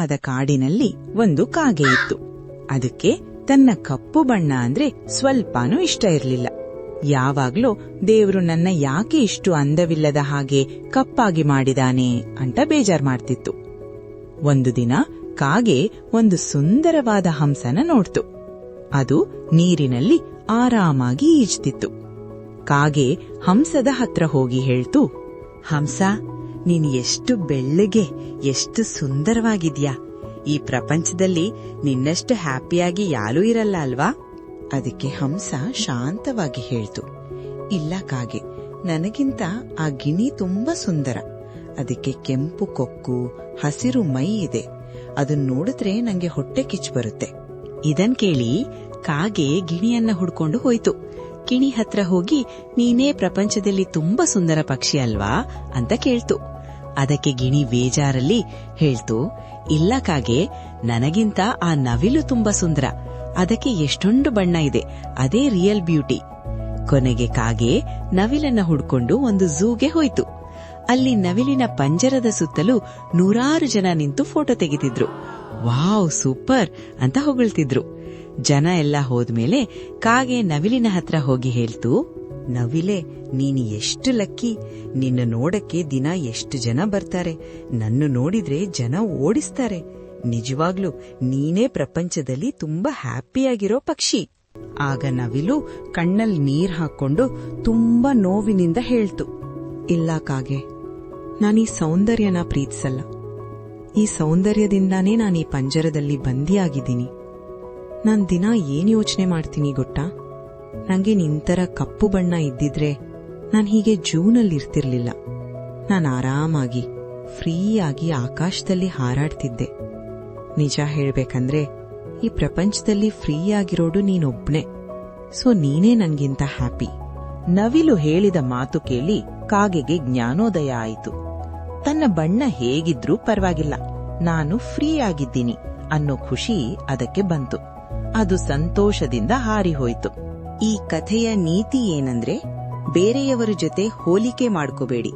ಸುಂದರವಾದ ಕಾಡಿನಲ್ಲಿ ಒಂದು ಕಾಗೆ ಇತ್ತು. ಅದಕ್ಕೆ ತನ್ನ ಕಪ್ಪು ಬಣ್ಣ ಅಂದ್ರೆ ಸ್ವಲ್ಪನೂ ಇಷ್ಟ ಇರಲಿಲ್ಲ. ಯಾವಾಗ್ಲೂ ದೇವ್ರು ನನ್ನ ಯಾಕೆ ಇಷ್ಟು ಅಂದವಿಲ್ಲದ ಹಾಗೆ ಕಪ್ಪಾಗಿ ಮಾಡಿದಾನೆ ಅಂತ ಬೇಜಾರ್ ಮಾಡ್ತಿತ್ತು. ಒಂದು ದಿನ ಕಾಗೆ ಒಂದು ಸುಂದರವಾದ ಹಂಸನ ನೋಡ್ತು. ಅದು ನೀರಿನಲ್ಲಿ ಆರಾಮಾಗಿ ಈಜ್ತಿತ್ತು. ಕಾಗೆ ಹಂಸದ ಹತ್ರ ಹೋಗಿ ಹೇಳ್ತು, ಹಂಸ, ನೀನು ಎಷ್ಟು ಬೆಳ್ಳಗೆ, ಎಷ್ಟು ಸುಂದರವಾಗಿದ್ಯಾ. ಈ ಪ್ರಪಂಚದಲ್ಲಿ ನಿನ್ನಷ್ಟು ಹ್ಯಾಪಿಯಾಗಿ ಯಾರೂ ಇರಲ್ಲ ಅಲ್ವಾ? ಅದಕ್ಕೆ ಹಂಸ ಶಾಂತವಾಗಿ ಹೇಳ್ತು, ಇಲ್ಲ ಕಾಗೆ, ನನಗಿಂತ ಆ ಗಿಣಿ ತುಂಬಾ ಸುಂದರ. ಅದಕ್ಕೆ ಕೆಂಪು ಕೊಕ್ಕು, ಹಸಿರು ಮೈ ಇದೆ. ಅದನ್ನ ನೋಡಿದ್ರೆ ನಂಗೆ ಹೊಟ್ಟೆ ಕಿಚ್ಚು ಬರುತ್ತೆ. ಇದನ್ ಕೇಳಿ ಕಾಗೆ ಗಿಣಿಯನ್ನ ಹುಡ್ಕೊಂಡು ಹೋಯ್ತು. ಗಿಣಿ ಹತ್ರ ಹೋಗಿ, ನೀನೇ ಪ್ರಪಂಚದಲ್ಲಿ ತುಂಬಾ ಸುಂದರ ಪಕ್ಷಿ ಅಲ್ವಾ ಅಂತ ಕೇಳ್ತು. ಅದಕ್ಕೆ ಗಿಣಿ ಬೇಜಾರಲ್ಲಿ ಹೇಳ್ತು, ಇಲ್ಲ ಕಾಗೆ, ನನಗಿಂತ ಆ ನವಿಲು ತುಂಬಾ ಸುಂದರ. ಅದಕ್ಕೆ ಎಷ್ಟೊಂದು ಬಣ್ಣ ಇದೆ, ಅದೇ ರಿಯಲ್ ಬ್ಯೂಟಿ. ಕೊನೆಗೆ ಕಾಗೆ ನವಿಲನ್ನ ಹುಡ್ಕೊಂಡು ಒಂದು ಝೂಗೆ ಹೋಯ್ತು. ಅಲ್ಲಿ ನವಿಲಿನ ಪಂಜರದ ಸುತ್ತಲೂ 100 ಜನ ನಿಂತು ಫೋಟೋ ತೆಗೆದಿದ್ರು. ವಾವ್, ಸೂಪರ್ ಅಂತ ಹೊಗಳ್ತಿದ್ರು. ಜನ ಎಲ್ಲ ಹೋದ್ಮೇಲೆ ಕಾಗೆ ನವಿಲಿನ ಹತ್ರ ಹೋಗಿ ಹೇಳ್ತು, ನವಿಲೆ, ನೀನು ಎಷ್ಟು ಲಕ್ಕಿ. ನಿನ್ನ ನೋಡಕ್ಕೆ ದಿನ ಎಷ್ಟು ಜನ ಬರ್ತಾರೆ. ನನ್ನ ನೋಡಿದ್ರೆ ಜನ ಓಡಿಸ್ತಾರೆ. ನಿಜವಾಗ್ಲೂ ನೀನೇ ಪ್ರಪಂಚದಲ್ಲಿ ತುಂಬಾ ಹ್ಯಾಪಿಯಾಗಿರೋ ಪಕ್ಷಿ. ಆಗ ನವಿಲು ಕಣ್ಣಲ್ಲಿ ನೀರ್ ಹಾಕೊಂಡು ತುಂಬಾ ನೋವಿನಿಂದ ಹೇಳ್ತು, ಇಲ್ಲ ಕಾಗೆ, ನಾನೀ ಸೌಂದರ್ಯನ ಪ್ರೀತಿಸಲ್ಲ. ಈ ಸೌಂದರ್ಯದಿಂದಾನೇ ನಾನೀ ಪಂಜರದಲ್ಲಿ ಬಂದಿಯಾಗಿದ್ದೀನಿ. ನಾನ್ ದಿನ ಏನ್ ಯೋಚನೆ ಮಾಡ್ತೀನಿ ಗೊತ್ತಾ? ನಂಗೆ ನಿಂತರ ಕಪ್ಪು ಬಣ್ಣ ಇದ್ದಿದ್ರೆ ನಾನ್ ಹೀಗೆ ಜೂನಲ್ಲಿರ್ತಿರ್ಲಿಲ್ಲ. ನಾನ್ ಆರಾಮಾಗಿ ಫ್ರೀಯಾಗಿ ಆಕಾಶದಲ್ಲಿ ಹಾರಾಡ್ತಿದ್ದೆ. ನಿಜ ಹೇಳ್ಬೇಕಂದ್ರೆ ಈ ಪ್ರಪಂಚದಲ್ಲಿ ಫ್ರೀಯಾಗಿರೋಡು ನೀನೊಬ್ನೇ. ಸೊ ನೀನೇ ನನ್ಗಿಂತ ಹ್ಯಾಪಿ. ನವಿಲು ಹೇಳಿದ ಮಾತು ಕೇಳಿ ಕಾಗೆಗೆ ಜ್ಞಾನೋದಯ ಆಯಿತು. ತನ್ನ ಬಣ್ಣ ಹೇಗಿದ್ರೂ ಪರವಾಗಿಲ್ಲ, ನಾನು ಫ್ರೀ ಆಗಿದ್ದೀನಿ ಅನ್ನೋ ಖುಷಿ ಅದಕ್ಕೆ ಬಂತು. ಅದು ಸಂತೋಷದಿಂದ ಹಾರಿಹೋಯಿತು. ಈ ಕಥೆಯ ನೀತಿ ಏನಂದ್ರೆ, ಬೇರೆಯವರ ಜೊತೆ ಹೋಲಿಕೆ ಮಾಡ್ಕೋಬೇಡಿ.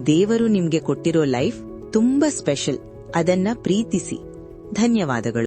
ದೇವರು ನಿಮ್ಗೆ ಕೊಟ್ಟಿರೋ ಲೈಫ್ ತುಂಬಾ ಸ್ಪೆಷಲ್. ಅದನ್ನ ಪ್ರೀತಿಸಿ. ಧನ್ಯವಾದಗಳು.